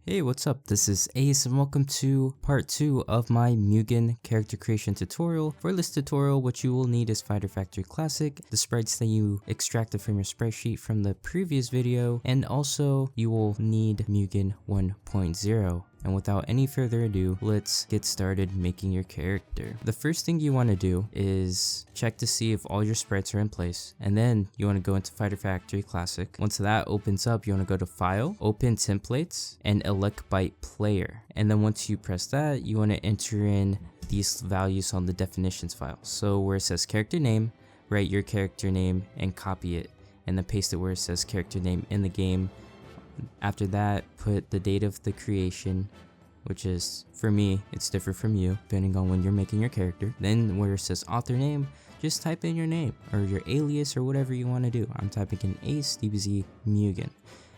Hey, what's up? This is Ace and welcome to part 2 of my Mugen character creation tutorial. For this tutorial, what you will need is Fighter Factory Classic, the sprites that you extracted from your sprite sheet from the previous video, and also you will need Mugen 1.0. And without any further ado, let's get started making your character. The first thing you want to do is check to see if all your sprites are in place, and then you want to go into Fighter Factory Classic. Once that opens up, you want to go to File, Open Templates, and Elect Byte Player. And then once you press that, you want to enter in these values on the definitions file. So where it says character name, write your character name and copy it, and then paste it where it says character name in the game. After that, put the date of the creation, which is, for me, it's different from you, depending on when you're making your character. Then where it says author name, just type in your name, or your alias, or whatever you want to do. I'm typing in Ace DBZ Mugen.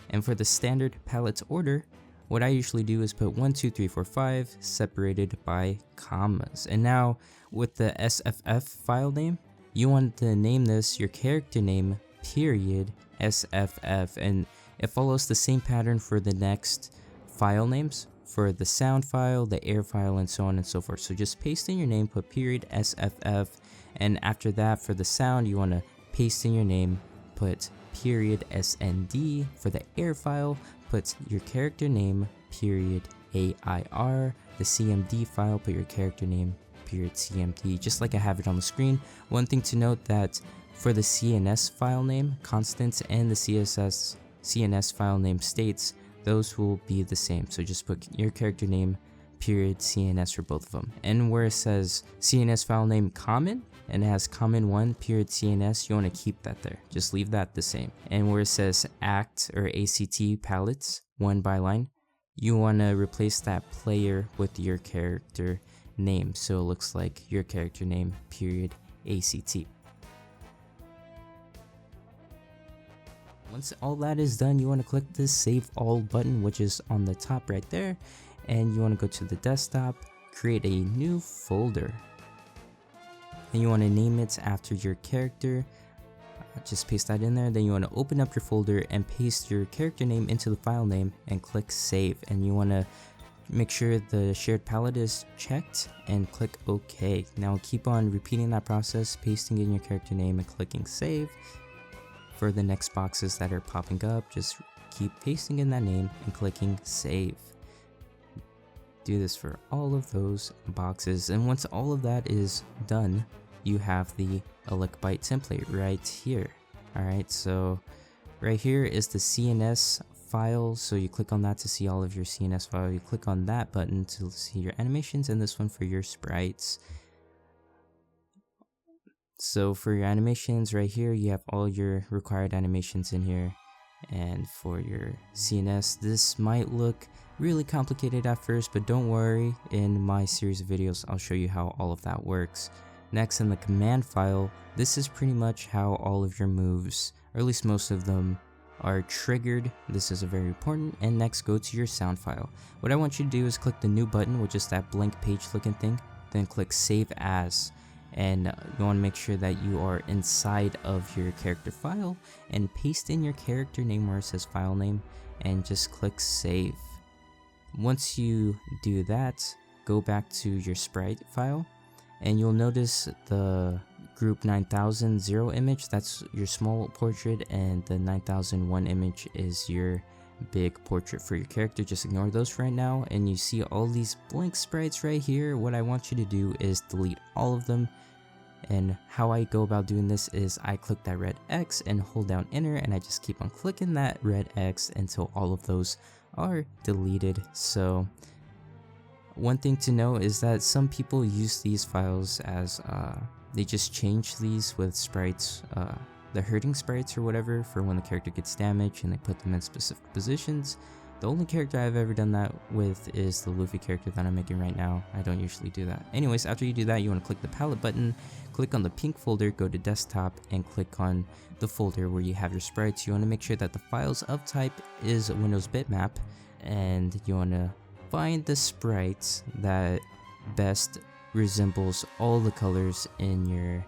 And for the standard palettes order, what I usually do is put 1, 2, 3, 4, 5, separated by commas. And now, with the SFF file name, you want to name this your character name, period, SFF, and it follows the same pattern for the next file names, for the sound file, the air file, and so on and so forth. So just paste in your name, put period SFF, and after that for the sound you want to paste in your name, put period SND. For the air file, put your character name, period AIR. The CMD file, put your character name, period CMD, just like I have it on the screen. One thing to note that for the CNS file name, constants, and the CNS file name states, those will be the same. So just put your character name, period CNS for both of them. And where it says CNS file name common and it has common 1 period CNS, you want to keep that there. Just leave that the same. And where it says ACT or ACT palettes 1 byline, you want to replace that player with your character name, so it looks like your character name, period ACT. Once all that is done, you want to click this Save All button, which is on the top right there, and you want to go to the desktop, create a new folder, and you want to name it after your character. Just paste that in there. Then you want to open up your folder and paste your character name into the file name and click Save. And you want to make sure the shared palette is checked and click OK. Now keep on repeating that process, pasting in your character name and clicking Save. For the next boxes that are popping up, just keep pasting in that name and clicking Save. Do this for all of those boxes, and once all of that is done, you have the Elect Byte template right here. Alright, so right here is the CNS file, so you click on that to see all of your CNS file. You click on that button to see your animations, and this one for your sprites. So for your animations right here, you have all your required animations in here. And for your CNS, this might look really complicated at first, but don't worry, in my series of videos I'll show you how all of that works. Next, in the command file, this is pretty much how all of your moves, or at least most of them, are triggered. This is very important. And next, go to your sound file. What I want you to do is click the new button, which is that blank page looking thing, then click Save As. And you want to make sure that you are inside of your character file and paste in your character name where it says file name and just click Save. Once you do that, go back to your sprite file and you'll notice the group 9000 image, that's your small portrait, and the 9001 image is your big portrait for your character. Just ignore those for right now, and you see all these blank sprites right here. What I want you to do is delete all of them, and how I go about doing this is I click that red X and hold down enter, and I just keep on clicking that red X until all of those are deleted. So one thing to know is that some people use these files as they just change these with sprites, the hurting sprites or whatever, for when the character gets damaged, and they put them in specific positions. The only character I've ever done that with is the Luffy character that I'm making right now. I don't usually do that. Anyways, after you do that, you want to click the palette button, click on the pink folder, go to desktop, and click on the folder where you have your sprites. You want to make sure that the files of type is Windows bitmap, and you want to find the sprites that best resembles all the colors in your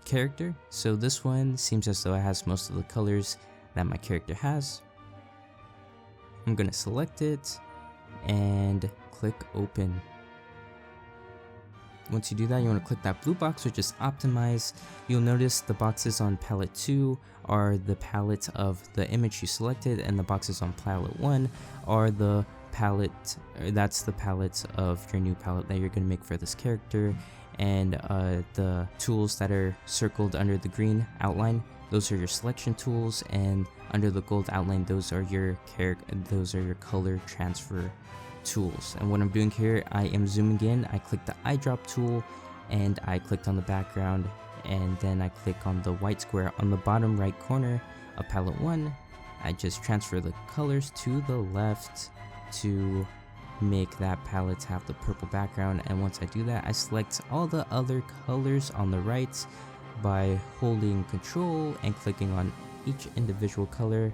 character. So this one seems as though it has most of the colors that my character has. I'm gonna select it and click open. Once you do that, you want to click that blue box, which is optimize. You'll notice the boxes on palette 2 are the palette of the image you selected, and the boxes on palette 1 are the palette, that's the palette of your new palette that you're going to make for this character. And the tools that are circled under the green outline, those are your selection tools, and under the gold outline, those are your color transfer tools. And what I'm doing here, I am zooming in. I click the eyedrop tool and I clicked on the background, and then I click on the white square on the bottom right corner of palette 1. I just transfer the colors to the left to make that palette have the purple background. And once I do that, I select all the other colors on the right by holding Control and clicking on each individual color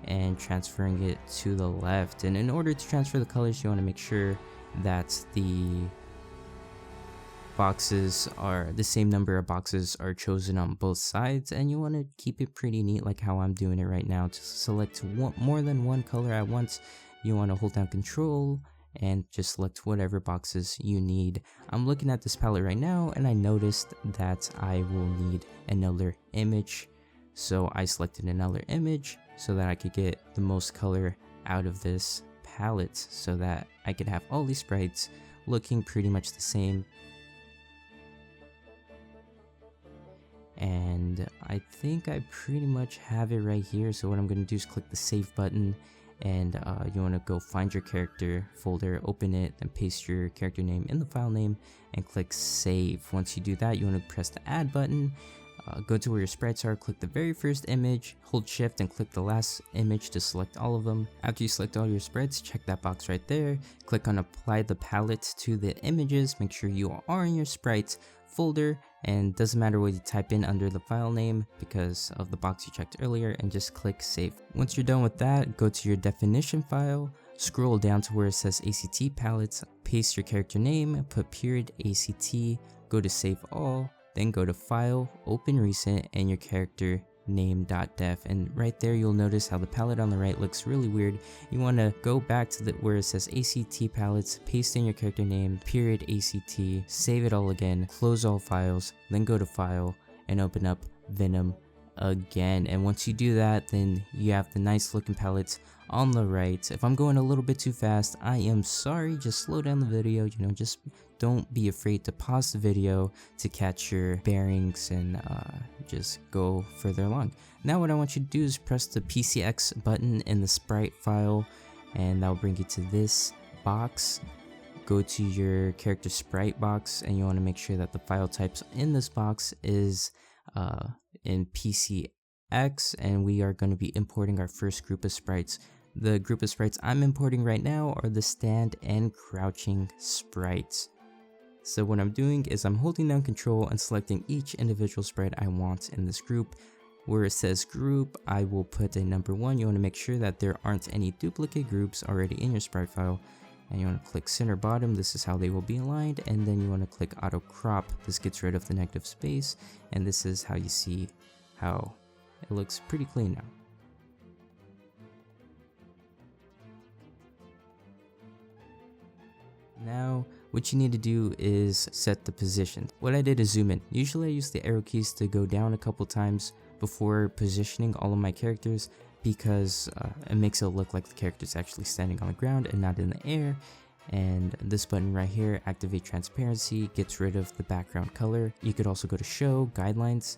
and transferring it to the left. And in order to transfer the colors, you want to make sure that the boxes are the same number of boxes are chosen on both sides, and you want to keep it pretty neat like how I'm doing it right now. To select more than one color at once, you want to hold down Control and just select whatever boxes you need. I'm looking at this palette right now and I noticed that I will need another image, so I selected another image so that I could get the most color out of this palette, so that I could have all these sprites looking pretty much the same. And I think I pretty much have it right here. So what I'm going to do is click the save button, and you want to go find your character folder, open it, and paste your character name in the file name and click save. Once you do that, you want to press the add button. Go to where your sprites are, click the very first image, hold shift and click the last image to select all of them. After you select all your sprites, check that box right there, click on apply the palette to the images, make sure you are in your sprites folder, and doesn't matter what you type in under the file name because of the box you checked earlier, and just click save. Once you're done with that, go to your definition file, scroll down to where it says ACT palettes, paste your character name, put period ACT, go to save all, then go to file, open recent, and your character name.def. And right there you'll notice how the palette on the right looks really weird. You want to go back to where it says ACT palettes, paste in your character name, period ACT, save it all again, close all files, then go to file and open up Venom again. And once you do that, then you have the nice looking palettes on the right. If I'm going a little bit too fast, I am sorry. Just slow down the video, just don't be afraid to pause the video to catch your bearings and just go further along. Now what I want you to do is press the PCX button in the sprite file, and that will bring you to this box. Go to your character sprite box, and you want to make sure that the file types in this box is in PCX, and we are going to be importing our first group of sprites. The group of sprites I'm importing right now are the stand and crouching sprites. So what I'm doing is I'm holding down Control and selecting each individual sprite I want in this group. Where it says group, I will put a number 1. You want to make sure that there aren't any duplicate groups already in your sprite file. And you want to click center bottom, this is how they will be aligned. And then you want to click auto crop, this gets rid of the negative space. And this is how you see how it looks pretty clean now. Now, what you need to do is set the position. What I did is zoom in. Usually I use the arrow keys to go down a couple times before positioning all of my characters, because it makes it look like the character is actually standing on the ground and not in the air. And this button right here, activate transparency, gets rid of the background color. You could also go to show guidelines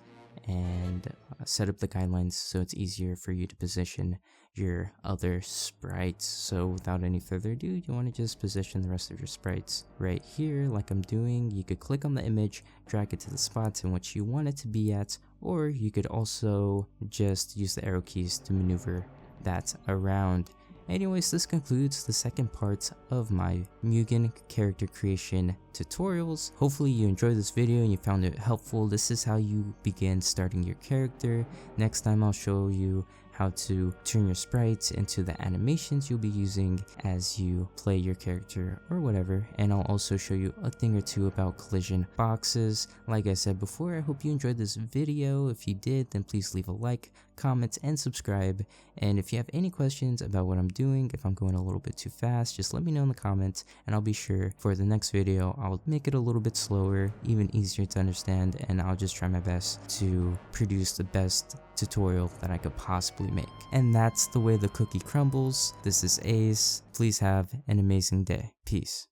and set up the guidelines so it's easier for you to position your other sprites. So without any further ado, you want to just position the rest of your sprites right here like I'm doing. You could click on the image, drag it to the spots in which you want it to be at, or you could also just use the arrow keys to maneuver that around. Anyways, this concludes the second part of my Mugen character creation tutorials. Hopefully you enjoyed this video and you found it helpful. This is how you begin starting your character. Next time I'll show you how to turn your sprites into the animations you'll be using as you play your character or whatever. And I'll also show you a thing or two about collision boxes. Like I said before, I hope you enjoyed this video. If you did, then please leave a like, comment, and subscribe. And if you have any questions about what I'm doing, if I'm going a little bit too fast, just let me know in the comments, and I'll be sure for the next video, I'll make it a little bit slower, even easier to understand, and I'll just try my best to produce the best tutorial that I could possibly make. And that's the way the cookie crumbles. This is Ace. Please have an amazing day. Peace.